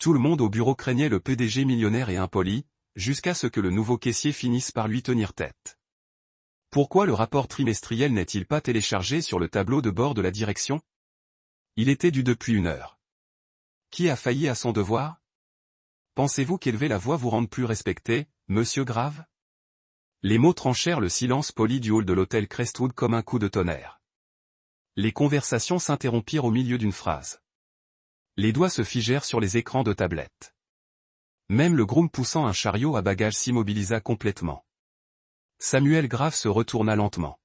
Tout le monde au bureau craignait le PDG millionnaire et impoli, jusqu'à ce que le nouveau caissier finisse par lui tenir tête. Pourquoi le rapport trimestriel n'est-il pas téléchargé sur le tableau de bord de la direction? Il était dû depuis 1 heure. Qui a failli à son devoir? Pensez-vous qu'élever la voix vous rende plus respecté, monsieur Grave? Les mots tranchèrent le silence poli du hall de l'hôtel Crestwood comme un coup de tonnerre. Les conversations s'interrompirent au milieu d'une phrase. Les doigts se figèrent sur les écrans de tablette. Même le groom poussant un chariot à bagages s'immobilisa complètement. Samuel Grave se retourna lentement.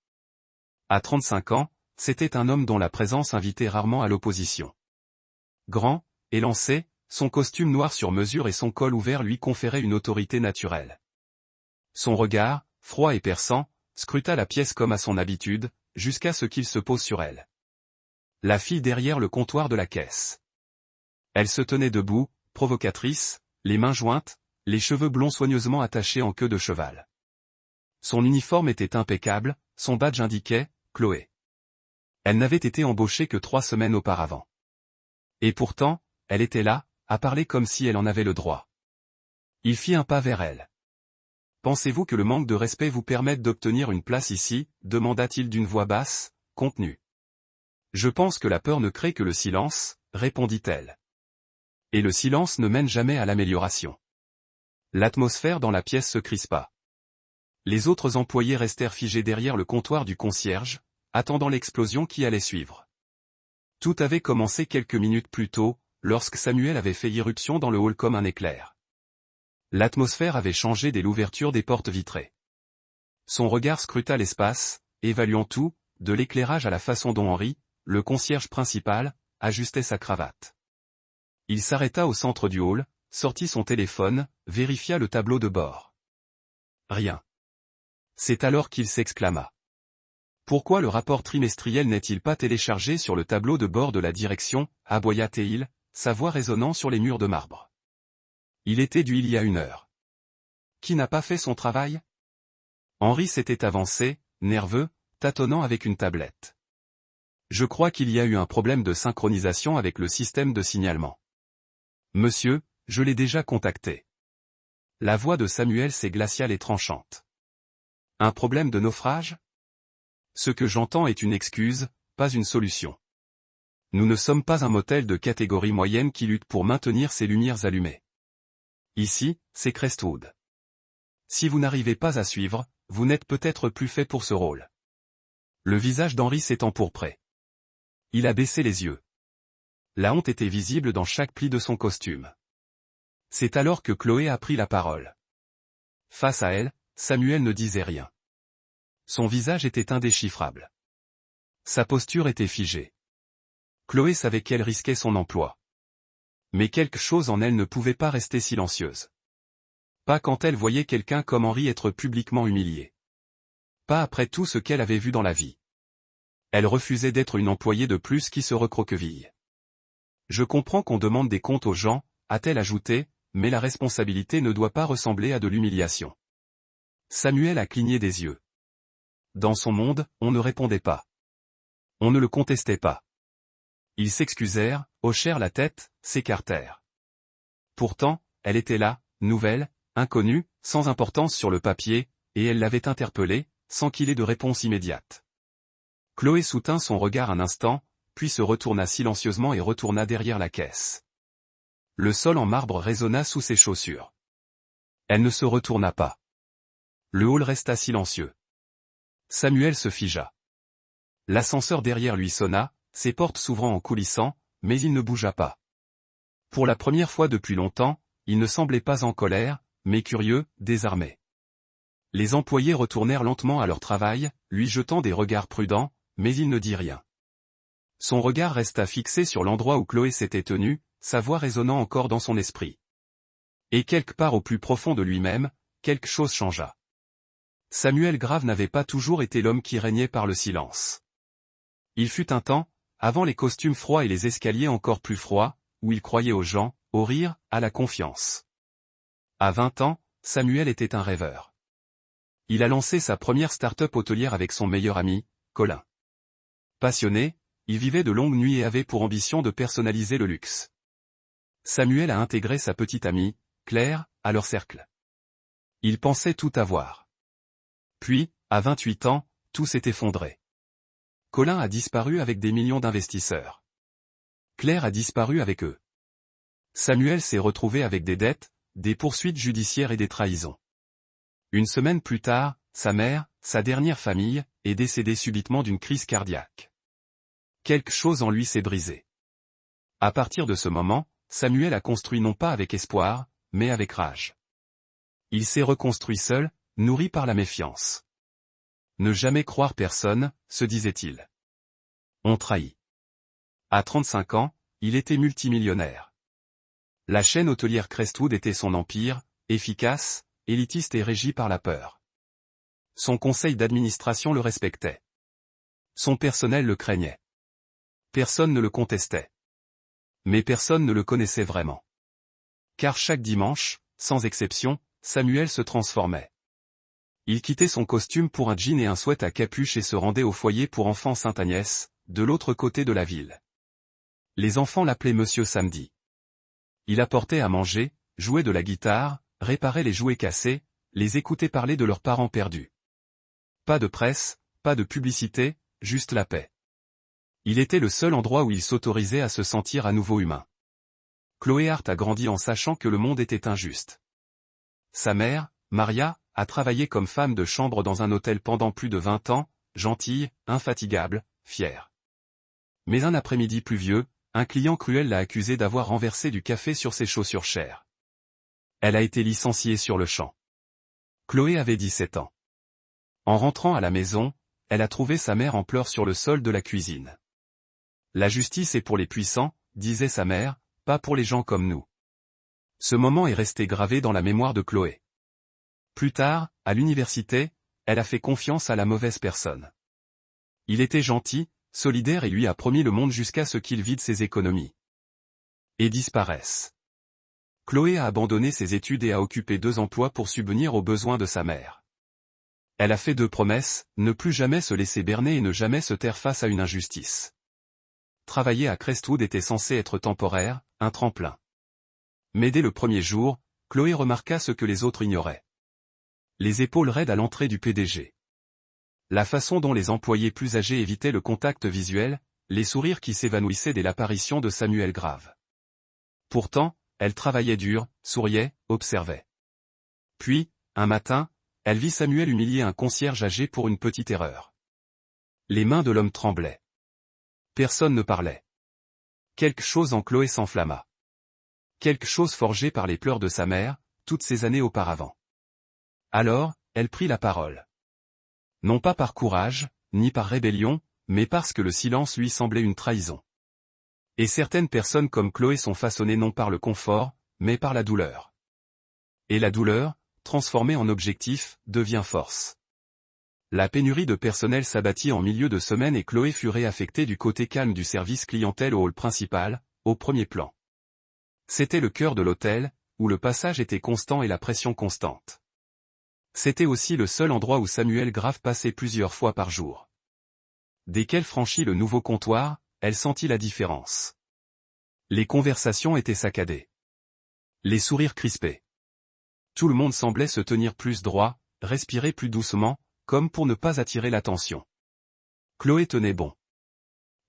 À 35 ans, c'était un homme dont la présence invitait rarement à l'opposition. Grand, élancé, son costume noir sur mesure et son col ouvert lui conféraient une autorité naturelle. Son regard, froid et perçant, scruta la pièce comme à son habitude, jusqu'à ce qu'il se pose sur elle. La fille derrière le comptoir de la caisse. Elle se tenait debout, provocatrice, les mains jointes, les cheveux blonds soigneusement attachés en queue de cheval. Son uniforme était impeccable, son badge indiquait « Chloé ». Elle n'avait été embauchée que 3 semaines auparavant. Et pourtant, elle était là, à parler comme si elle en avait le droit. Il fit un pas vers elle. « Pensez-vous que le manque de respect vous permette d'obtenir une place ici » demanda-t-il d'une voix basse, contenue. « Je pense que la peur ne crée que le silence » répondit-elle. Et le silence ne mène jamais à l'amélioration. L'atmosphère dans la pièce se crispa. Les autres employés restèrent figés derrière le comptoir du concierge, attendant l'explosion qui allait suivre. Tout avait commencé quelques minutes plus tôt, lorsque Samuel avait fait irruption dans le hall comme un éclair. L'atmosphère avait changé dès l'ouverture des portes vitrées. Son regard scruta l'espace, évaluant tout, de l'éclairage à la façon dont Henri, le concierge principal, ajustait sa cravate. Il s'arrêta au centre du hall, sortit son téléphone, vérifia le tableau de bord. Rien. C'est alors qu'il s'exclama. Pourquoi le rapport trimestriel n'est-il pas téléchargé sur le tableau de bord de la direction, aboya-t-il, sa voix résonnant sur les murs de marbre. Il était dû il y a 1 heure. Qui n'a pas fait son travail? Henri s'était avancé, nerveux, tâtonnant avec une tablette. Je crois qu'il y a eu un problème de synchronisation avec le système de signalement. Monsieur, je l'ai déjà contacté. La voix de Samuel s'est glaciale et tranchante. Un problème de naufrage? Ce que j'entends est une excuse, pas une solution. Nous ne sommes pas un motel de catégorie moyenne qui lutte pour maintenir ses lumières allumées. Ici, c'est Crestwood. Si vous n'arrivez pas à suivre, vous n'êtes peut-être plus fait pour ce rôle. Le visage d'Henri s'est empourpré. Il a baissé les yeux. La honte était visible dans chaque pli de son costume. C'est alors que Chloé a pris la parole. Face à elle, Samuel ne disait rien. Son visage était indéchiffrable. Sa posture était figée. Chloé savait qu'elle risquait son emploi. Mais quelque chose en elle ne pouvait pas rester silencieuse. Pas quand elle voyait quelqu'un comme Henri être publiquement humilié. Pas après tout ce qu'elle avait vu dans la vie. Elle refusait d'être une employée de plus qui se recroqueville. Je comprends qu'on demande des comptes aux gens, a-t-elle ajouté, mais la responsabilité ne doit pas ressembler à de l'humiliation. Samuel a cligné des yeux. Dans son monde, on ne répondait pas. On ne le contestait pas. Ils s'excusèrent, hochèrent la tête, s'écartèrent. Pourtant, elle était là, nouvelle, inconnue, sans importance sur le papier, et elle l'avait interpellé, sans qu'il ait de réponse immédiate. Chloé soutint son regard un instant, puis se retourna silencieusement et retourna derrière la caisse. Le sol en marbre résonna sous ses chaussures. Elle ne se retourna pas. Le hall resta silencieux. Samuel se figea. L'ascenseur derrière lui sonna, ses portes s'ouvrant en coulissant, mais il ne bougea pas. Pour la première fois depuis longtemps, il ne semblait pas en colère, mais curieux, désarmé. Les employés retournèrent lentement à leur travail, lui jetant des regards prudents, mais il ne dit rien. Son regard resta fixé sur l'endroit où Chloé s'était tenue, sa voix résonnant encore dans son esprit. Et quelque part au plus profond de lui-même, quelque chose changea. Samuel Grave n'avait pas toujours été l'homme qui régnait par le silence. Il fut un temps, avant les costumes froids et les escaliers encore plus froids, où il croyait aux gens, au rire, à la confiance. À 20 ans, Samuel était un rêveur. Il a lancé sa première start-up hôtelière avec son meilleur ami, Colin. Passionné, il vivait de longues nuits et avait pour ambition de personnaliser le luxe. Samuel a intégré sa petite amie, Claire, à leur cercle. Il pensait tout avoir. Puis, à 28 ans, tout s'est effondré. Colin a disparu avec des millions d'investisseurs. Claire a disparu avec eux. Samuel s'est retrouvé avec des dettes, des poursuites judiciaires et des trahisons. Une semaine plus tard, sa mère, sa dernière famille, est décédée subitement d'une crise cardiaque. Quelque chose en lui s'est brisé. À partir de ce moment, Samuel a construit non pas avec espoir, mais avec rage. Il s'est reconstruit seul, nourri par la méfiance. Ne jamais croire personne, se disait-il. On trahit. À 35 ans, il était multimillionnaire. La chaîne hôtelière Crestwood était son empire, efficace, élitiste et régi par la peur. Son conseil d'administration le respectait. Son personnel le craignait. Personne ne le contestait. Mais personne ne le connaissait vraiment. Car chaque dimanche, sans exception, Samuel se transformait. Il quittait son costume pour un jean et un sweat à capuche et se rendait au foyer pour enfants Sainte-Agnès, de l'autre côté de la ville. Les enfants l'appelaient Monsieur Samedi. Il apportait à manger, jouait de la guitare, réparait les jouets cassés, les écoutait parler de leurs parents perdus. Pas de presse, pas de publicité, juste la paix. Il était le seul endroit où il s'autorisait à se sentir à nouveau humain. Chloé Hart a grandi en sachant que le monde était injuste. Sa mère, Maria, a travaillé comme femme de chambre dans un hôtel pendant plus de 20 ans, gentille, infatigable, fière. Mais un après-midi pluvieux, un client cruel l'a accusée d'avoir renversé du café sur ses chaussures chères. Elle a été licenciée sur le champ. Chloé avait 17 ans. En rentrant à la maison, elle a trouvé sa mère en pleurs sur le sol de la cuisine. La justice est pour les puissants, disait sa mère, pas pour les gens comme nous. Ce moment est resté gravé dans la mémoire de Chloé. Plus tard, à l'université, elle a fait confiance à la mauvaise personne. Il était gentil, solidaire et lui a promis le monde jusqu'à ce qu'il vide ses économies. Et disparaisse. Chloé a abandonné ses études et a occupé 2 emplois pour subvenir aux besoins de sa mère. Elle a fait 2 promesses, ne plus jamais se laisser berner et ne jamais se taire face à une injustice. Travailler à Crestwood était censé être temporaire, un tremplin. Mais dès le premier jour, Chloé remarqua ce que les autres ignoraient. Les épaules raides à l'entrée du PDG. La façon dont les employés plus âgés évitaient le contact visuel, les sourires qui s'évanouissaient dès l'apparition de Samuel Grave. Pourtant, elle travaillait dur, souriait, observait. Puis, un matin, elle vit Samuel humilier un concierge âgé pour une petite erreur. Les mains de l'homme tremblaient. Personne ne parlait. Quelque chose en Chloé s'enflamma. Quelque chose forgé par les pleurs de sa mère, toutes ces années auparavant. Alors, elle prit la parole. Non pas par courage, ni par rébellion, mais parce que le silence lui semblait une trahison. Et certaines personnes comme Chloé sont façonnées non par le confort, mais par la douleur. Et la douleur, transformée en objectif, devient force. La pénurie de personnel s'abattit en milieu de semaine et Chloé fut réaffectée du côté calme du service clientèle au hall principal, au premier plan. C'était le cœur de l'hôtel, où le passage était constant et la pression constante. C'était aussi le seul endroit où Samuel Grave passait plusieurs fois par jour. Dès qu'elle franchit le nouveau comptoir, elle sentit la différence. Les conversations étaient saccadées. Les sourires crispés. Tout le monde semblait se tenir plus droit, respirer plus doucement, comme pour ne pas attirer l'attention. Chloé tenait bon.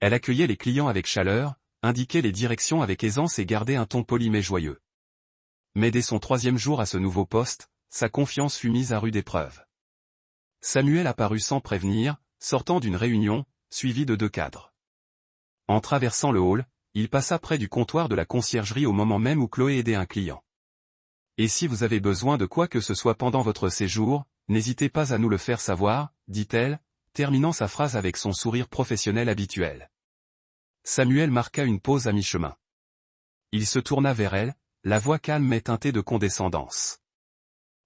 Elle accueillait les clients avec chaleur, indiquait les directions avec aisance et gardait un ton poli mais joyeux. Mais dès son 3e jour à ce nouveau poste, sa confiance fut mise à rude épreuve. Samuel apparut sans prévenir, sortant d'une réunion, suivi de 2 cadres. En traversant le hall, il passa près du comptoir de la conciergerie au moment même où Chloé aidait un client. « Et si vous avez besoin de quoi que ce soit pendant votre séjour, n'hésitez pas à nous le faire savoir, » dit-elle, terminant sa phrase avec son sourire professionnel habituel. Samuel marqua une pause à mi-chemin. Il se tourna vers elle, la voix calme mais teintée de condescendance.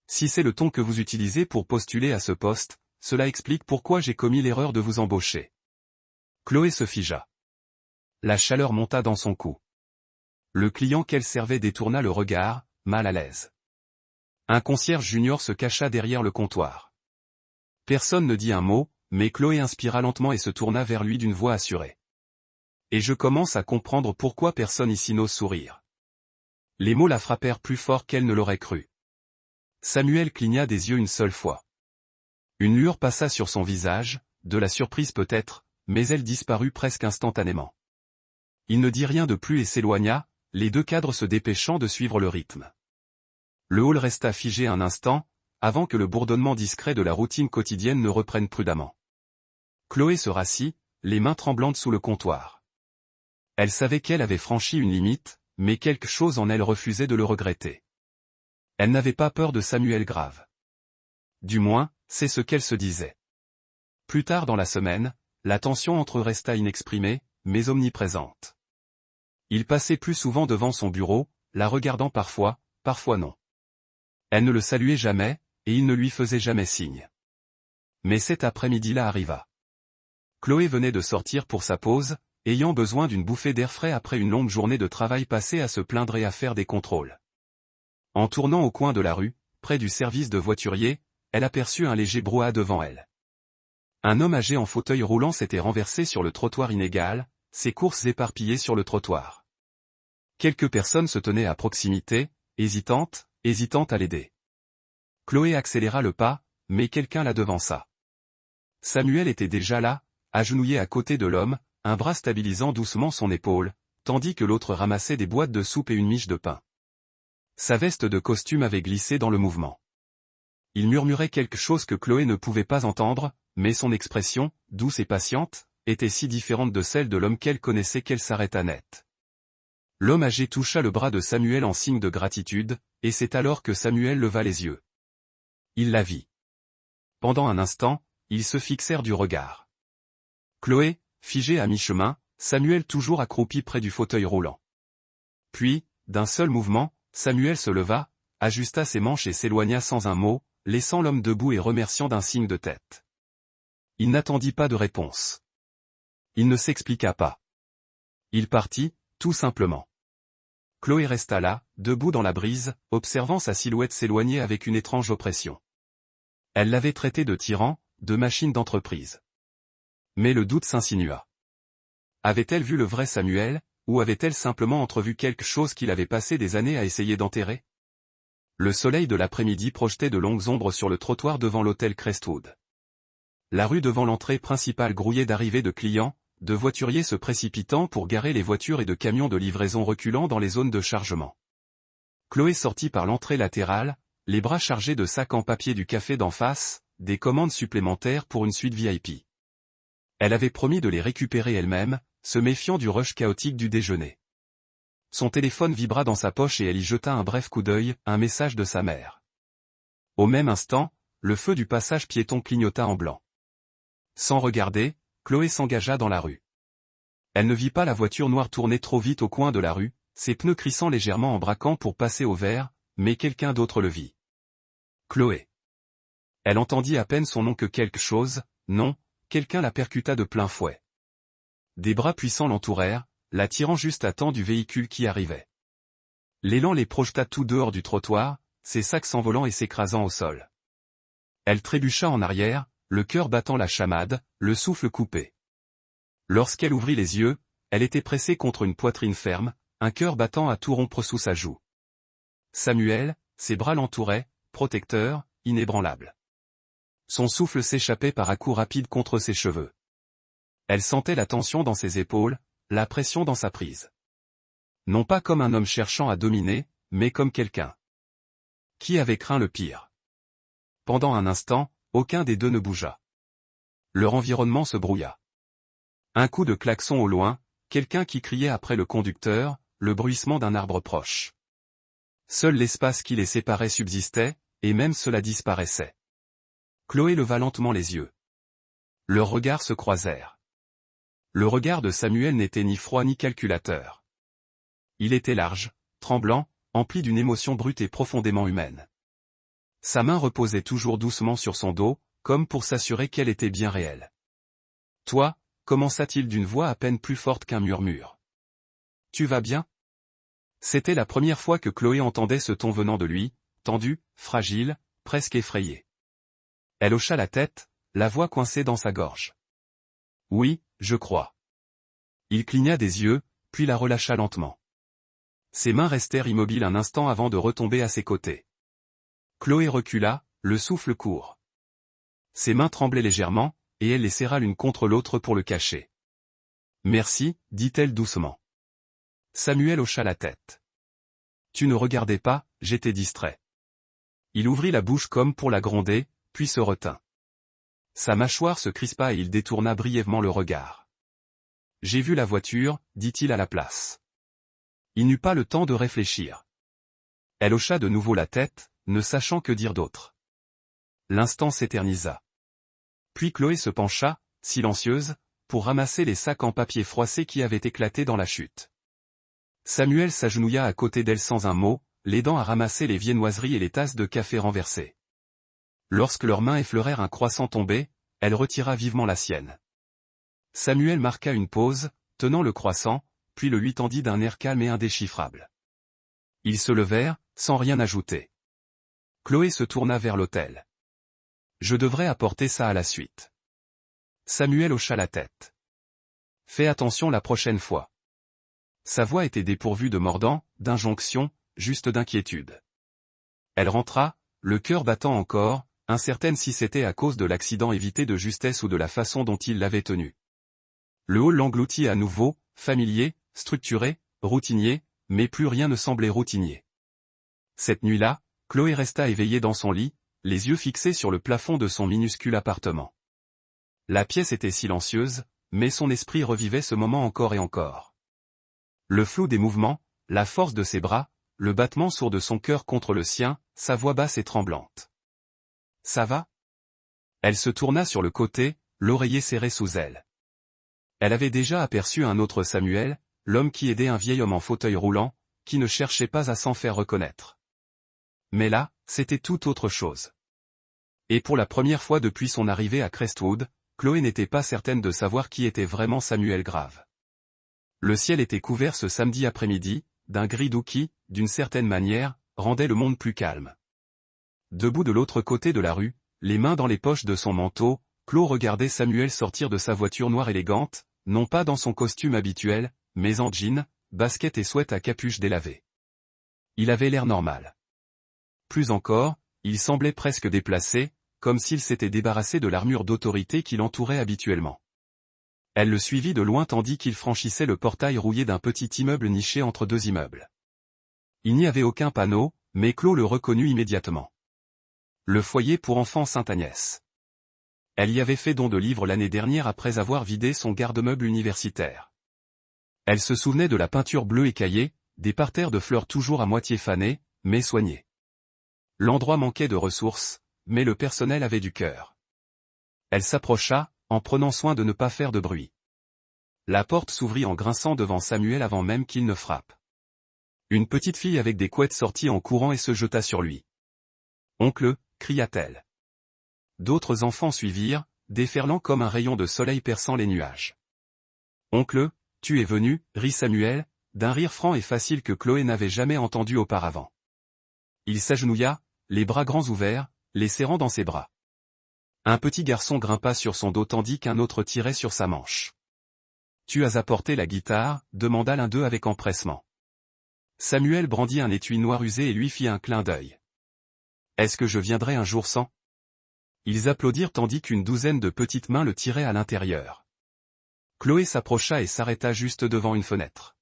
Si c'est le ton que vous utilisez pour postuler à ce poste, cela explique pourquoi j'ai commis l'erreur de vous embaucher. Chloé se figea. La chaleur monta dans son cou. Le client qu'elle servait détourna le regard, mal à l'aise. Un concierge junior se cacha derrière le comptoir. Personne ne dit un mot, mais Chloé inspira lentement et se tourna vers lui d'une voix assurée. Et je commence à comprendre pourquoi personne ici n'ose sourire. Les mots la frappèrent plus fort qu'elle ne l'aurait cru. Samuel cligna des yeux une seule fois. Une lueur passa sur son visage, de la surprise peut-être, mais elle disparut presque instantanément. Il ne dit rien de plus et s'éloigna, les deux cadres se dépêchant de suivre le rythme. Le hall resta figé un instant, avant que le bourdonnement discret de la routine quotidienne ne reprenne prudemment. Chloé se rassit, les mains tremblantes sous le comptoir. Elle savait qu'elle avait franchi une limite, mais quelque chose en elle refusait de le regretter. Elle n'avait pas peur de Samuel grave. Du moins, c'est ce qu'elle se disait. Plus tard dans la semaine, la tension entre eux resta inexprimée, mais omniprésente. Il passait plus souvent devant son bureau, la regardant parfois, parfois non. Elle ne le saluait jamais, et il ne lui faisait jamais signe. Mais cet après-midi-là arriva. Chloé venait de sortir pour sa pause, ayant besoin d'une bouffée d'air frais après une longue journée de travail passée à se plaindre et à faire des contrôles. En tournant au coin de la rue, près du service de voiturier, elle aperçut un léger brouhaha devant elle. Un homme âgé en fauteuil roulant s'était renversé sur le trottoir inégal, ses courses éparpillées sur le trottoir. Quelques personnes se tenaient à proximité, hésitantes à l'aider. Chloé accéléra le pas, mais quelqu'un la devança. Samuel était déjà là, agenouillé à côté de l'homme, un bras stabilisant doucement son épaule, tandis que l'autre ramassait des boîtes de soupe et une miche de pain. Sa veste de costume avait glissé dans le mouvement. Il murmurait quelque chose que Chloé ne pouvait pas entendre, mais son expression, douce et patiente, était si différente de celle de l'homme qu'elle connaissait qu'elle s'arrêta net. L'homme âgé toucha le bras de Samuel en signe de gratitude, et c'est alors que Samuel leva les yeux. Il la vit. Pendant un instant, ils se fixèrent du regard. Chloé, figée à mi-chemin, Samuel toujours accroupi près du fauteuil roulant. Puis, d'un seul mouvement, Samuel se leva, ajusta ses manches et s'éloigna sans un mot, laissant l'homme debout et remerciant d'un signe de tête. Il n'attendit pas de réponse. Il ne s'expliqua pas. Il partit, tout simplement. Chloé resta là, debout dans la brise, observant sa silhouette s'éloigner avec une étrange oppression. Elle l'avait traité de tyran, de machine d'entreprise. Mais le doute s'insinua. Avait-elle vu le vrai Samuel, ou avait-elle simplement entrevu quelque chose qu'il avait passé des années à essayer d'enterrer? Le soleil de l'après-midi projetait de longues ombres sur le trottoir devant l'hôtel Crestwood. La rue devant l'entrée principale grouillait d'arrivées de clients, de voituriers se précipitant pour garer les voitures et de camions de livraison reculant dans les zones de chargement. Chloé sortit par l'entrée latérale, les bras chargés de sacs en papier du café d'en face, des commandes supplémentaires pour une suite VIP. Elle avait promis de les récupérer elle-même, se méfiant du rush chaotique du déjeuner. Son téléphone vibra dans sa poche et elle y jeta un bref coup d'œil, un message de sa mère. Au même instant, le feu du passage piéton clignota en blanc. Sans regarder, Chloé s'engagea dans la rue. Elle ne vit pas la voiture noire tourner trop vite au coin de la rue, ses pneus crissant légèrement en braquant pour passer au vert, mais quelqu'un d'autre le vit. Chloé. Elle entendit à peine son nom que quelque chose, non, quelqu'un la percuta de plein fouet. Des bras puissants l'entourèrent, la tirant juste à temps du véhicule qui arrivait. L'élan les projeta tout dehors du trottoir, ses sacs s'envolant et s'écrasant au sol. Elle trébucha en arrière, le cœur battant la chamade, le souffle coupé. Lorsqu'elle ouvrit les yeux, elle était pressée contre une poitrine ferme, un cœur battant à tout rompre sous sa joue. Samuel, ses bras l'entouraient, protecteur, inébranlable. Son souffle s'échappait par à-coups rapides contre ses cheveux. Elle sentait la tension dans ses épaules, la pression dans sa prise. Non pas comme un homme cherchant à dominer, mais comme quelqu'un qui avait craint le pire. Pendant un instant, aucun des deux ne bougea. Leur environnement se brouilla. Un coup de klaxon au loin, quelqu'un qui criait après le conducteur, le bruissement d'un arbre proche. Seul l'espace qui les séparait subsistait, et même cela disparaissait. Chloé leva lentement les yeux. Leurs regards se croisèrent. Le regard de Samuel n'était ni froid ni calculateur. Il était large, tremblant, empli d'une émotion brute et profondément humaine. Sa main reposait toujours doucement sur son dos, comme pour s'assurer qu'elle était bien réelle. « Toi » commença-t-il d'une voix à peine plus forte qu'un murmure. « Tu vas bien ?» C'était la première fois que Chloé entendait ce ton venant de lui, tendu, fragile, presque effrayé. Elle hocha la tête, la voix coincée dans sa gorge. « Oui, je crois. » Il cligna des yeux, puis la relâcha lentement. Ses mains restèrent immobiles un instant avant de retomber à ses côtés. Chloé recula, le souffle court. Ses mains tremblaient légèrement, et elle les serra l'une contre l'autre pour le cacher. « Merci, dit-elle doucement. Samuel hocha la tête. « Tu ne regardais pas, j'étais distrait. » Il ouvrit la bouche comme pour la gronder, puis se retint. Sa mâchoire se crispa et il détourna brièvement le regard. « J'ai vu la voiture, dit-il à la place. » Il n'eut pas le temps de réfléchir. Elle hocha de nouveau la tête, ne sachant que dire d'autre. L'instant s'éternisa. Puis Chloé se pencha, silencieuse, pour ramasser les sacs en papier froissé qui avaient éclaté dans la chute. Samuel s'agenouilla à côté d'elle sans un mot, l'aidant à ramasser les viennoiseries et les tasses de café renversées. Lorsque leurs mains effleurèrent un croissant tombé, elle retira vivement la sienne. Samuel marqua une pause, tenant le croissant, puis le lui tendit d'un air calme et indéchiffrable. Ils se levèrent, sans rien ajouter. Chloé se tourna vers l'autel. « Je devrais apporter ça à la suite. » Samuel hocha la tête. « Fais attention la prochaine fois. » Sa voix était dépourvue de mordant, d'injonction, juste d'inquiétude. Elle rentra, le cœur battant encore, incertaine si c'était à cause de l'accident évité de justesse ou de la façon dont il l'avait tenu. Le hall l'engloutit à nouveau, familier, structuré, routinier, mais plus rien ne semblait routinier. Cette nuit-là, Chloé resta éveillée dans son lit, les yeux fixés sur le plafond de son minuscule appartement. La pièce était silencieuse, mais son esprit revivait ce moment encore et encore. Le flou des mouvements, la force de ses bras, le battement sourd de son cœur contre le sien, sa voix basse et tremblante. « Ça va ?» Elle se tourna sur le côté, l'oreiller serré sous elle. Elle avait déjà aperçu un autre Samuel, l'homme qui aidait un vieil homme en fauteuil roulant, qui ne cherchait pas à s'en faire reconnaître. Mais là, c'était tout autre chose. Et pour la première fois depuis son arrivée à Crestwood, Chloé n'était pas certaine de savoir qui était vraiment Samuel Grave. Le ciel était couvert ce samedi après-midi, d'un gris doux qui, d'une certaine manière, rendait le monde plus calme. Debout de l'autre côté de la rue, les mains dans les poches de son manteau, Chloé regardait Samuel sortir de sa voiture noire élégante, non pas dans son costume habituel, mais en jean, basket et sweat à capuche délavée. Il avait l'air normal. Plus encore, il semblait presque déplacé, comme s'il s'était débarrassé de l'armure d'autorité qui l'entourait habituellement. Elle le suivit de loin tandis qu'il franchissait le portail rouillé d'un petit immeuble niché entre deux immeubles. Il n'y avait aucun panneau, mais Chloé le reconnut immédiatement. Le foyer pour enfants Sainte-Agnès. Elle y avait fait don de livres l'année dernière après avoir vidé son garde-meuble universitaire. Elle se souvenait de la peinture bleue écaillée, des parterres de fleurs toujours à moitié fanées, mais soignées. L'endroit manquait de ressources, mais le personnel avait du cœur. Elle s'approcha, en prenant soin de ne pas faire de bruit. La porte s'ouvrit en grinçant devant Samuel avant même qu'il ne frappe. Une petite fille avec des couettes sortit en courant et se jeta sur lui. « Oncle !» cria-t-elle. D'autres enfants suivirent, déferlant comme un rayon de soleil perçant les nuages. « Oncle, tu es venu !» rit Samuel, d'un rire franc et facile que Chloé n'avait jamais entendu auparavant. Il s'agenouilla, les bras grands ouverts, les serrant dans ses bras. Un petit garçon grimpa sur son dos tandis qu'un autre tirait sur sa manche. « Tu as apporté la guitare ?» demanda l'un d'eux avec empressement. Samuel brandit un étui noir usé et lui fit un clin d'œil. « Est-ce que je viendrai un jour sans ?» Ils applaudirent tandis qu'une douzaine de petites mains le tiraient à l'intérieur. Chloé s'approcha et s'arrêta juste devant une fenêtre.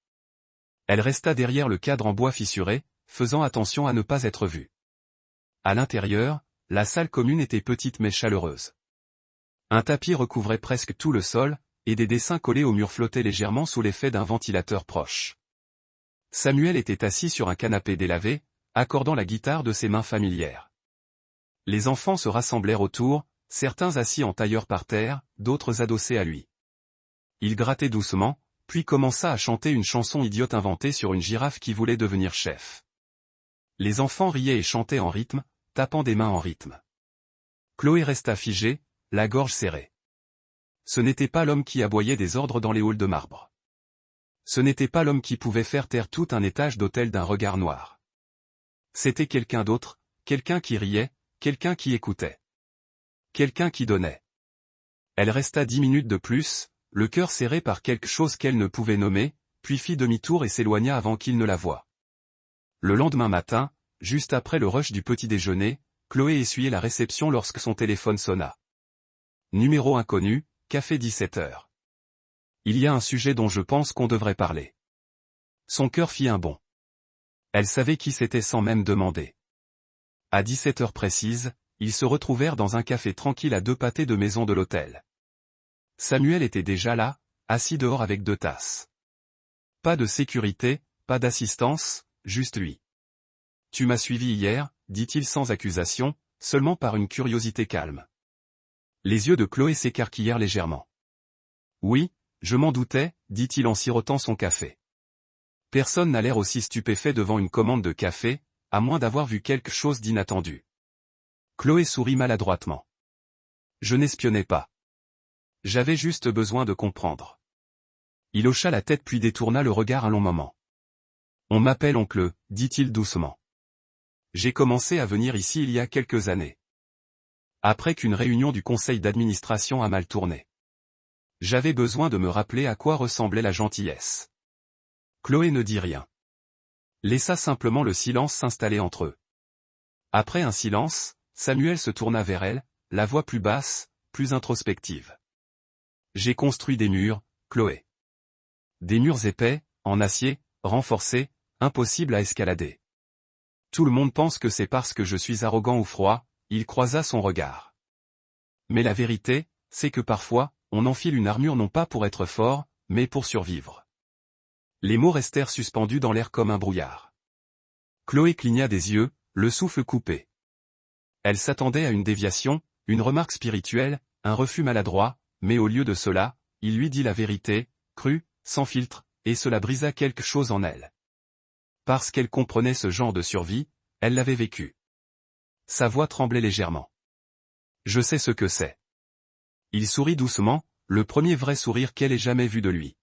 Elle resta derrière le cadre en bois fissuré, faisant attention à ne pas être vue. À l'intérieur, la salle commune était petite mais chaleureuse. Un tapis recouvrait presque tout le sol, et des dessins collés au mur flottaient légèrement sous l'effet d'un ventilateur proche. Samuel était assis sur un canapé délavé, accordant la guitare de ses mains familières. Les enfants se rassemblèrent autour, certains assis en tailleur par terre, d'autres adossés à lui. Il grattait doucement, puis commença à chanter une chanson idiote inventée sur une girafe qui voulait devenir chef. Les enfants riaient et chantaient en rythme, tapant des mains en rythme. Chloé resta figée, la gorge serrée. Ce n'était pas l'homme qui aboyait des ordres dans les halls de marbre. Ce n'était pas l'homme qui pouvait faire taire tout un étage d'hôtel d'un regard noir. C'était quelqu'un d'autre, quelqu'un qui riait, quelqu'un qui écoutait. Quelqu'un qui donnait. Elle resta 10 minutes de plus, le cœur serré par quelque chose qu'elle ne pouvait nommer, puis fit demi-tour et s'éloigna avant qu'il ne la voie. Le lendemain matin, juste après le rush du petit déjeuner, Chloé essuyait la réception lorsque son téléphone sonna. Numéro inconnu, café 17h. Il y a un sujet dont je pense qu'on devrait parler. Son cœur fit un bond. Elle savait qui c'était sans même demander. À 17h précise, ils se retrouvèrent dans un café tranquille à 2 pâtés de maison de l'hôtel. Samuel était déjà là, assis dehors avec 2 tasses. Pas de sécurité, pas d'assistance, juste lui. « Tu m'as suivi hier », dit-il sans accusation, seulement par une curiosité calme. Les yeux de Chloé s'écarquillèrent légèrement. « Oui, je m'en doutais », dit-il en sirotant son café. Personne n'a l'air aussi stupéfait devant une commande de café, à moins d'avoir vu quelque chose d'inattendu. Chloé sourit maladroitement. « Je n'espionnais pas. J'avais juste besoin de comprendre. » Il hocha la tête puis détourna le regard un long moment. « On m'appelle oncle, dit-il doucement. J'ai commencé à venir ici il y a quelques années. Après qu'une réunion du conseil d'administration a mal tourné. J'avais besoin de me rappeler à quoi ressemblait la gentillesse. » Chloé ne dit rien. Laissa simplement le silence s'installer entre eux. Après un silence, Samuel se tourna vers elle, la voix plus basse, plus introspective. « J'ai construit des murs, Chloé. Des murs épais, en acier, renforcés, impossibles à escalader. Tout le monde pense que c'est parce que je suis arrogant ou froid. » Il croisa son regard. Mais la vérité, c'est que parfois, on enfile une armure non pas pour être fort, mais pour survivre. Les mots restèrent suspendus dans l'air comme un brouillard. Chloé cligna des yeux, le souffle coupé. Elle s'attendait à une déviation, une remarque spirituelle, un refus maladroit, mais au lieu de cela, il lui dit la vérité, crue, sans filtre, et cela brisa quelque chose en elle. Parce qu'elle comprenait ce genre de survie, elle l'avait vécu. Sa voix tremblait légèrement. « Je sais ce que c'est. » Il sourit doucement, le premier vrai sourire qu'elle ait jamais vu de lui.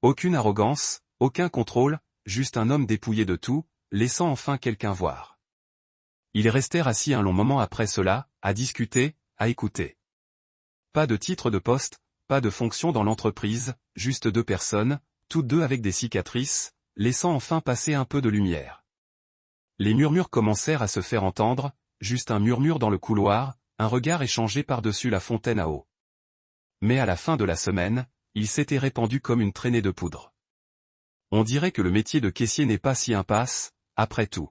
Aucune arrogance, aucun contrôle, juste un homme dépouillé de tout, laissant enfin quelqu'un voir. Ils restèrent assis un long moment après cela, à discuter, à écouter. Pas de titre de poste, pas de fonction dans l'entreprise, juste 2 personnes, toutes 2 avec des cicatrices, laissant enfin passer un peu de lumière. Les murmures commencèrent à se faire entendre, juste un murmure dans le couloir, un regard échangé par-dessus la fontaine à eau. Mais à la fin de la semaine, il s'était répandu comme une traînée de poudre. On dirait que le métier de caissier n'est pas si impasse, après tout.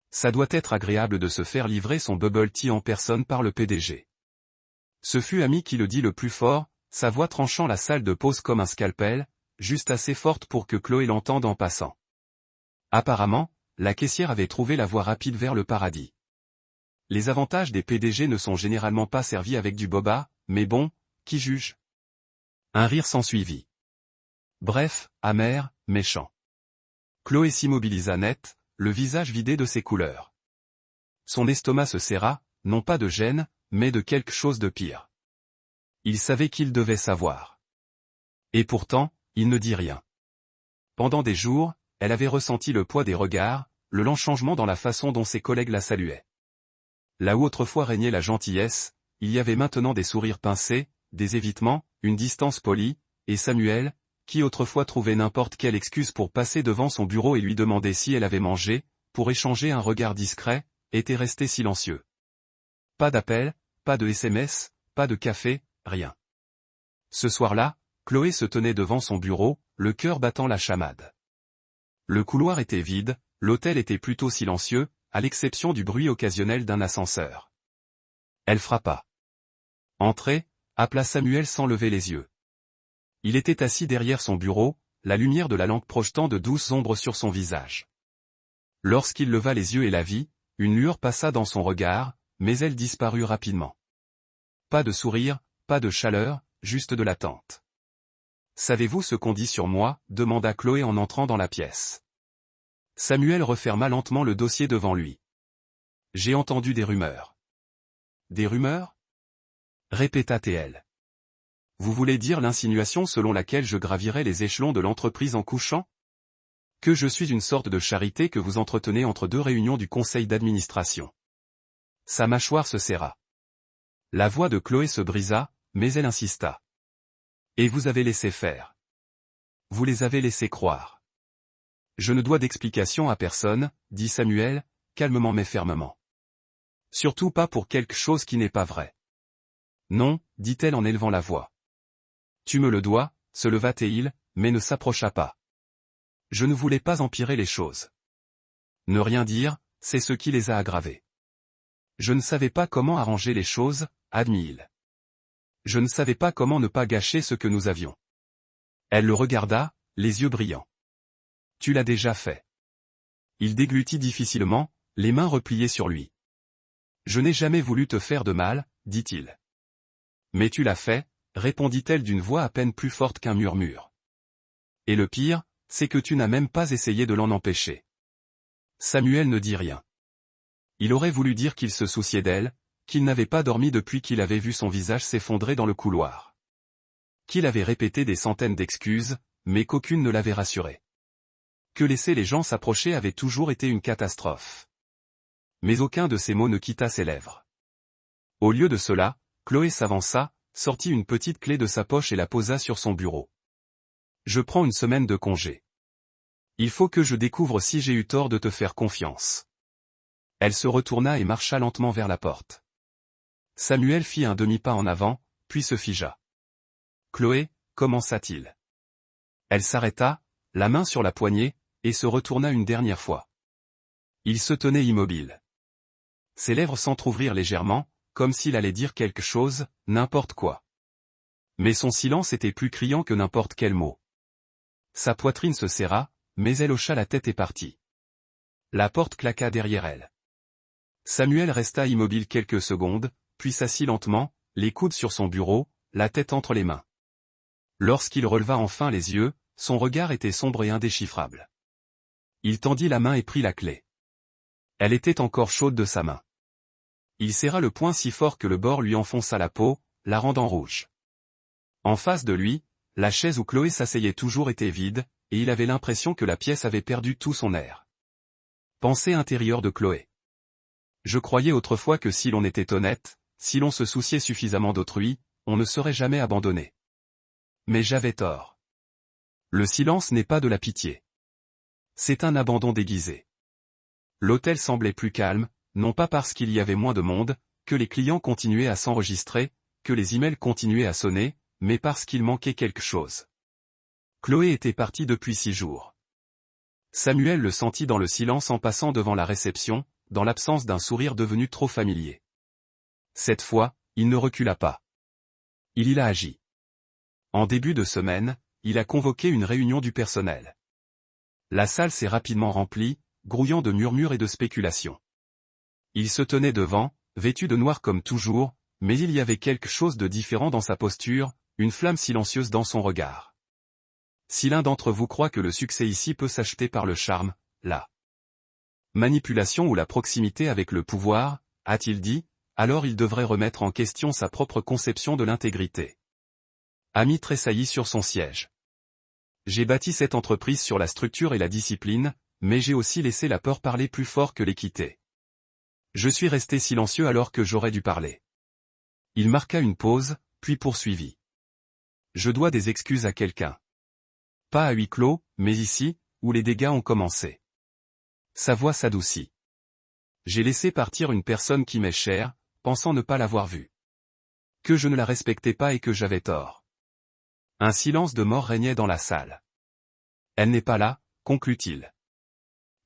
Ça doit être agréable de se faire livrer son bubble tea en personne par le PDG. Ce fut Amy qui le dit le plus fort, sa voix tranchant la salle de pause comme un scalpel, juste assez forte pour que Chloé l'entende en passant. Apparemment, la caissière avait trouvé la voie rapide vers le paradis. Les avantages des PDG ne sont généralement pas servis avec du boba, mais bon, qui juge? Un rire s'ensuivit. Bref, amer, méchant. Chloé s'immobilisa net, le visage vidé de ses couleurs. Son estomac se serra, non pas de gêne, mais de quelque chose de pire. Il savait qu'il devait savoir. Et pourtant, il ne dit rien. Pendant des jours, elle avait ressenti le poids des regards, le lent changement dans la façon dont ses collègues la saluaient. Là où autrefois régnait la gentillesse, il y avait maintenant des sourires pincés, des évitements, une distance polie, et Samuel, qui autrefois trouvait n'importe quelle excuse pour passer devant son bureau et lui demander si elle avait mangé, pour échanger un regard discret, était resté silencieux. Pas d'appel, pas de SMS, pas de café, rien. Ce soir-là, Chloé se tenait devant son bureau, le cœur battant la chamade. Le couloir était vide, l'hôtel était plutôt silencieux, à l'exception du bruit occasionnel d'un ascenseur. Elle frappa. « Entrez », appela Samuel sans lever les yeux. Il était assis derrière son bureau, la lumière de la lampe projetant de douces ombres sur son visage. Lorsqu'il leva les yeux et la vit, une lueur passa dans son regard, mais elle disparut rapidement. Pas de sourire, pas de chaleur, juste de l'attente. « Savez-vous ce qu'on dit sur moi ?» demanda Chloé en entrant dans la pièce. Samuel referma lentement le dossier devant lui. « J'ai entendu des rumeurs. »« Des rumeurs ?» répéta-t-elle. « Vous voulez dire l'insinuation selon laquelle je gravirais les échelons de l'entreprise en couchant ? Que je suis une sorte de charité que vous entretenez entre 2 réunions du conseil d'administration. » Sa mâchoire se serra. La voix de Chloé se brisa, mais elle insista. « Et vous avez laissé faire. Vous les avez laissés croire. Je ne dois d'explication à personne, dit Samuel, calmement mais fermement. Surtout pas pour quelque chose qui n'est pas vrai. Non, dit-elle en élevant la voix. Tu me le dois, se leva Théil, mais ne s'approcha pas. Je ne voulais pas empirer les choses. Ne rien dire, c'est ce qui les a aggravées. Je ne savais pas comment arranger les choses, admit-il. Je ne savais pas comment ne pas gâcher ce que nous avions. Elle le regarda, les yeux brillants. Tu l'as déjà fait. Il déglutit difficilement, les mains repliées sur lui. Je n'ai jamais voulu te faire de mal, dit-il. Mais tu l'as fait, répondit-elle d'une voix à peine plus forte qu'un murmure. Et le pire, c'est que tu n'as même pas essayé de l'en empêcher. Samuel ne dit rien. Il aurait voulu dire qu'il se souciait d'elle, qu'il n'avait pas dormi depuis qu'il avait vu son visage s'effondrer dans le couloir. Qu'il avait répété des centaines d'excuses, mais qu'aucune ne l'avait rassuré. Que laisser les gens s'approcher avait toujours été une catastrophe. Mais aucun de ces mots ne quitta ses lèvres. Au lieu de cela, Chloé s'avança, sortit une petite clé de sa poche et la posa sur son bureau. Je prends une semaine de congé. Il faut que je découvre si j'ai eu tort de te faire confiance. Elle se retourna et marcha lentement vers la porte. Samuel fit un demi-pas en avant, puis se figea. Chloé, commença-t-il. Elle s'arrêta, la main sur la poignée, et se retourna une dernière fois. Il se tenait immobile. Ses lèvres s'entr'ouvrirent légèrement, comme s'il allait dire quelque chose, n'importe quoi. Mais son silence était plus criant que n'importe quel mot. Sa poitrine se serra, mais elle hocha la tête et partit. La porte claqua derrière elle. Samuel resta immobile quelques secondes, puis s'assit lentement, les coudes sur son bureau, la tête entre les mains. Lorsqu'il releva enfin les yeux, son regard était sombre et indéchiffrable. Il tendit la main et prit la clé. Elle était encore chaude de sa main. Il serra le poing si fort que le bord lui enfonça la peau, la rendant rouge. En face de lui, la chaise où Chloé s'asseyait toujours était vide, et il avait l'impression que la pièce avait perdu tout son air. Pensée intérieure de Chloé. Je croyais autrefois que si l'on était honnête, si l'on se souciait suffisamment d'autrui, on ne serait jamais abandonné. Mais j'avais tort. Le silence n'est pas de la pitié. C'est un abandon déguisé. L'hôtel semblait plus calme, non pas parce qu'il y avait moins de monde, que les clients continuaient à s'enregistrer, que les emails continuaient à sonner, mais parce qu'il manquait quelque chose. Chloé était partie depuis 6 jours. Samuel le sentit dans le silence en passant devant la réception, dans l'absence d'un sourire devenu trop familier. Cette fois, il ne recula pas. Il y a agi. En début de semaine, il a convoqué une réunion du personnel. La salle s'est rapidement remplie, grouillant de murmures et de spéculations. Il se tenait devant, vêtu de noir comme toujours, mais il y avait quelque chose de différent dans sa posture, une flamme silencieuse dans son regard. Si l'un d'entre vous croit que le succès ici peut s'acheter par le charme, la manipulation ou la proximité avec le pouvoir, a-t-il dit, alors il devrait remettre en question sa propre conception de l'intégrité. Ami tressaillit sur son siège. J'ai bâti cette entreprise sur la structure et la discipline, mais j'ai aussi laissé la peur parler plus fort que l'équité. Je suis resté silencieux alors que j'aurais dû parler. Il marqua une pause, puis poursuivit. Je dois des excuses à quelqu'un. Pas à huis clos, mais ici, où les dégâts ont commencé. Sa voix s'adoucit. J'ai laissé partir une personne qui m'est chère, pensant ne pas l'avoir vue. Que je ne la respectais pas et que j'avais tort. Un silence de mort régnait dans la salle. Elle n'est pas là, conclut-il.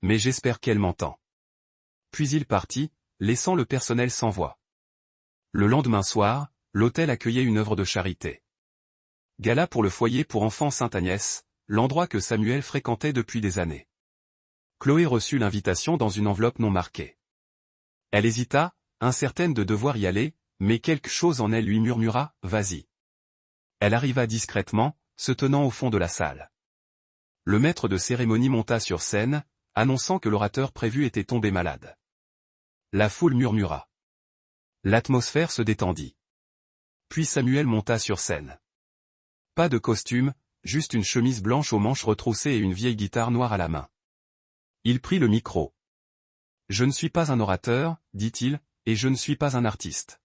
Mais j'espère qu'elle m'entend. Puis il partit, laissant le personnel sans voix. Le lendemain soir, l'hôtel accueillait une œuvre de charité. Gala pour le foyer pour enfants Sainte-Agnès, l'endroit que Samuel fréquentait depuis des années. Chloé reçut l'invitation dans une enveloppe non marquée. Elle hésita, incertaine de devoir y aller, mais quelque chose en elle lui murmura « Vas-y ». Elle arriva discrètement, se tenant au fond de la salle. Le maître de cérémonie monta sur scène, annonçant que l'orateur prévu était tombé malade. La foule murmura. L'atmosphère se détendit. Puis Samuel monta sur scène. Pas de costume, juste une chemise blanche aux manches retroussées et une vieille guitare noire à la main. Il prit le micro. Je ne suis pas un orateur, dit-il, et je ne suis pas un artiste.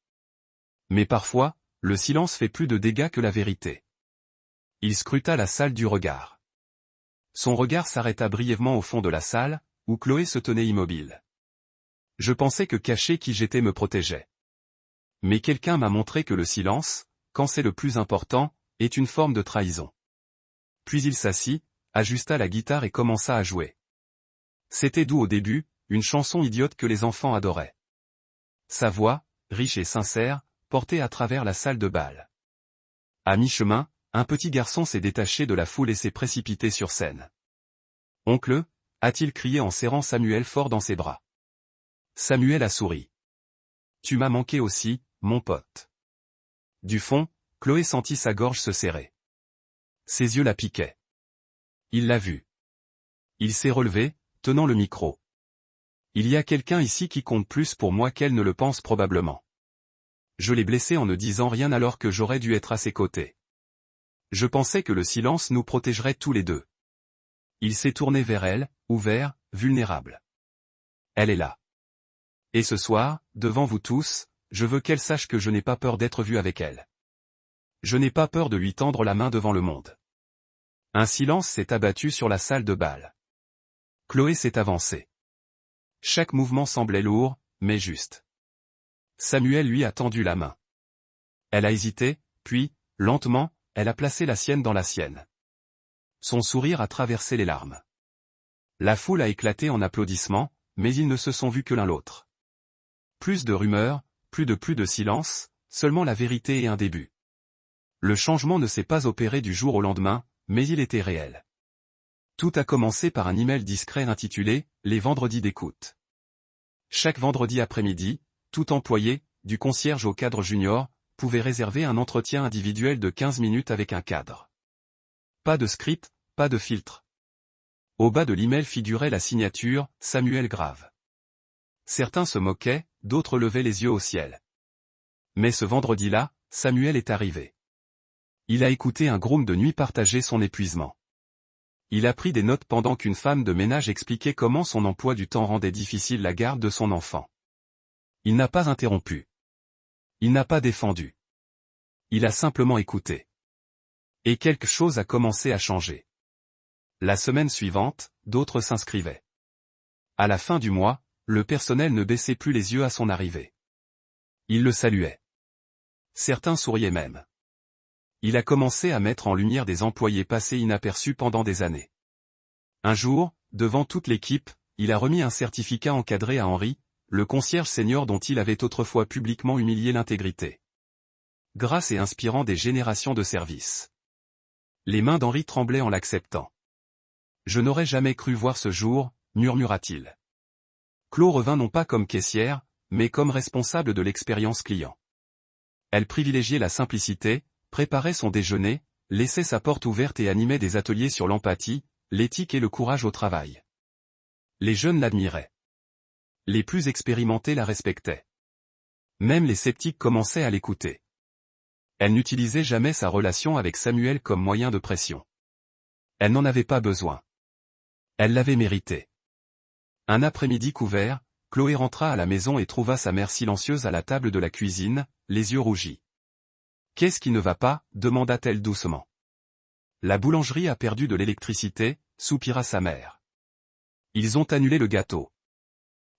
Mais parfois, le silence fait plus de dégâts que la vérité. Il scruta la salle du regard. Son regard s'arrêta brièvement au fond de la salle, où Chloé se tenait immobile. Je pensais que cacher qui j'étais me protégeait. Mais quelqu'un m'a montré que le silence, quand c'est le plus important, est une forme de trahison. Puis il s'assit, ajusta la guitare et commença à jouer. C'était doux au début, une chanson idiote que les enfants adoraient. Sa voix, riche et sincère, portait à travers la salle de bal. À mi-chemin, un petit garçon s'est détaché de la foule et s'est précipité sur scène. « Oncle » a-t-il crié en serrant Samuel fort dans ses bras. Samuel a souri. « Tu m'as manqué aussi, mon pote. » Du fond, Chloé sentit sa gorge se serrer. Ses yeux la piquaient. Il l'a vu. Il s'est relevé, tenant le micro. « Il y a quelqu'un ici qui compte plus pour moi qu'elle ne le pense probablement. Je l'ai blessé en ne disant rien alors que j'aurais dû être à ses côtés. Je pensais que le silence nous protégerait tous les deux. » Il s'est tourné vers elle, ouvert, vulnérable. Elle est là. Et ce soir, devant vous tous, je veux qu'elle sache que je n'ai pas peur d'être vu avec elle. Je n'ai pas peur de lui tendre la main devant le monde. Un silence s'est abattu sur la salle de bal. Chloé s'est avancée. Chaque mouvement semblait lourd, mais juste. Samuel lui a tendu la main. Elle a hésité, puis, lentement, elle a placé la sienne dans la sienne. Son sourire a traversé les larmes. La foule a éclaté en applaudissements, mais ils ne se sont vus que l'un l'autre. Plus de rumeurs, plus de silence, seulement la vérité et un début. Le changement ne s'est pas opéré du jour au lendemain, mais il était réel. Tout a commencé par un email discret intitulé « Les vendredis d'écoute ». Chaque vendredi après-midi, tout employé, du concierge au cadre junior, pouvait réserver un entretien individuel de 15 minutes avec un cadre. Pas de script, pas de filtre. Au bas de l'email figurait la signature « Samuel Grave ». Certains se moquaient, d'autres levaient les yeux au ciel. Mais ce vendredi-là, Samuel est arrivé. Il a écouté un groom de nuit partager son épuisement. Il a pris des notes pendant qu'une femme de ménage expliquait comment son emploi du temps rendait difficile la garde de son enfant. Il n'a pas interrompu. Il n'a pas défendu. Il a simplement écouté. Et quelque chose a commencé à changer. La semaine suivante, d'autres s'inscrivaient. À la fin du mois, le personnel ne baissait plus les yeux à son arrivée. Il le saluait. Certains souriaient même. Il a commencé à mettre en lumière des employés passés inaperçus pendant des années. Un jour, devant toute l'équipe, il a remis un certificat encadré à Henri, le concierge senior dont il avait autrefois publiquement humilié l'intégrité. Grâce et inspirant des générations de service. Les mains d'Henri tremblaient en l'acceptant. « Je n'aurais jamais cru voir ce jour », murmura-t-il. Chloé revint non pas comme caissière, mais comme responsable de l'expérience client. Elle privilégiait la simplicité, préparait son déjeuner, laissait sa porte ouverte et animait des ateliers sur l'empathie, l'éthique et le courage au travail. Les jeunes l'admiraient. Les plus expérimentés la respectaient. Même les sceptiques commençaient à l'écouter. Elle n'utilisait jamais sa relation avec Samuel comme moyen de pression. Elle n'en avait pas besoin. Elle l'avait mérité. Un après-midi couvert, Chloé rentra à la maison et trouva sa mère silencieuse à la table de la cuisine, les yeux rougis. « Qu'est-ce qui ne va pas ?» demanda-t-elle doucement. « La boulangerie a perdu de l'électricité », soupira sa mère. « Ils ont annulé le gâteau.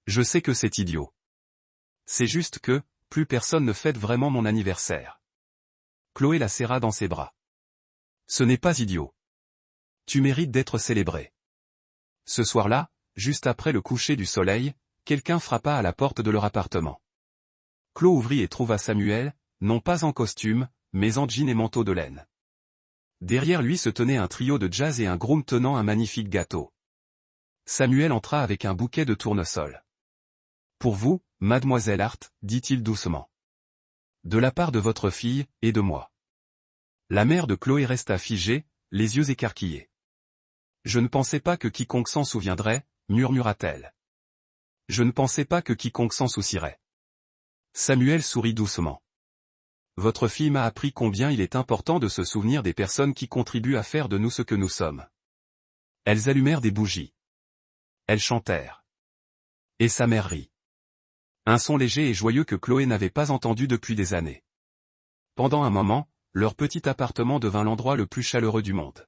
Je sais que c'est idiot. C'est juste que, plus personne ne fête vraiment mon anniversaire. » Chloé la serra dans ses bras. « Ce n'est pas idiot. Tu mérites d'être célébré. » Ce soir-là, juste après le coucher du soleil, quelqu'un frappa à la porte de leur appartement. Chloé ouvrit et trouva Samuel, non pas en costume, mais en jean et manteau de laine. Derrière lui se tenait un trio de jazz et un groom tenant un magnifique gâteau. Samuel entra avec un bouquet de tournesol. « Pour vous, mademoiselle Hart, dit-il doucement. De la part de votre fille, et de moi. » La mère de Chloé resta figée, les yeux écarquillés. « Je ne pensais pas que quiconque s'en souviendrait, » murmura-t-elle. « Je ne pensais pas que quiconque s'en soucierait. » Samuel sourit doucement. « Votre fille m'a appris combien il est important de se souvenir des personnes qui contribuent à faire de nous ce que nous sommes. » Elles allumèrent des bougies. Elles chantèrent. Et sa mère rit. Un son léger et joyeux que Chloé n'avait pas entendu depuis des années. Pendant un moment, leur petit appartement devint l'endroit le plus chaleureux du monde.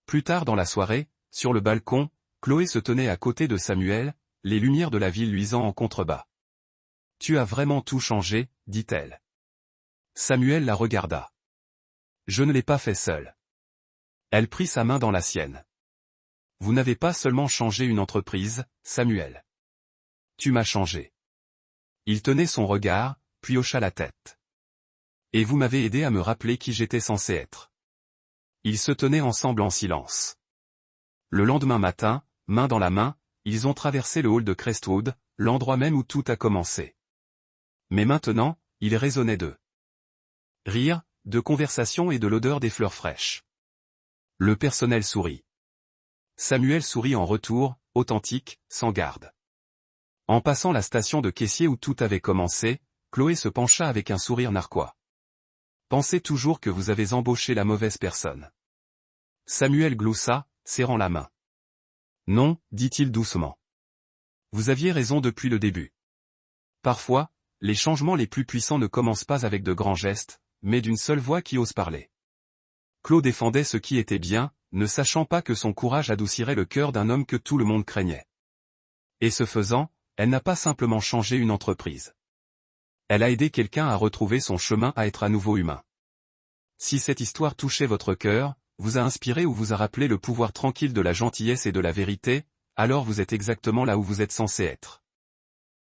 Plus tard dans la soirée, Sur le balcon, Chloé se tenait à côté de Samuel, les lumières de la ville luisant en contrebas. « Tu as vraiment tout changé, dit-elle. Samuel la regarda. « Je ne l'ai pas fait seule. » Elle prit sa main dans la sienne. « Vous n'avez pas seulement changé une entreprise, Samuel. Tu m'as changé. » Il tenait son regard, puis hocha la tête. « Et vous m'avez aidé à me rappeler qui j'étais censé être. » Ils se tenaient ensemble en silence. Le lendemain matin, main dans la main, ils ont traversé le hall de Crestwood, l'endroit même où tout a commencé. Mais maintenant, il résonnait de rire, de conversation et de l'odeur des fleurs fraîches. Le personnel sourit. Samuel sourit en retour, authentique, sans garde. En passant la station de caissier où tout avait commencé, Chloé se pencha avec un sourire narquois. Pensez toujours que vous avez embauché la mauvaise personne. Samuel gloussa, serrant la main. Non, dit-il doucement. Vous aviez raison depuis le début. Parfois, les changements les plus puissants ne commencent pas avec de grands gestes, mais d'une seule voix qui ose parler. Chloé défendait ce qui était bien, ne sachant pas que son courage adoucirait le cœur d'un homme que tout le monde craignait. Et ce faisant, elle n'a pas simplement changé une entreprise. Elle a aidé quelqu'un à retrouver son chemin à être à nouveau humain. Si cette histoire touchait votre cœur, vous a inspiré ou vous a rappelé le pouvoir tranquille de la gentillesse et de la vérité, alors vous êtes exactement là où vous êtes censé être.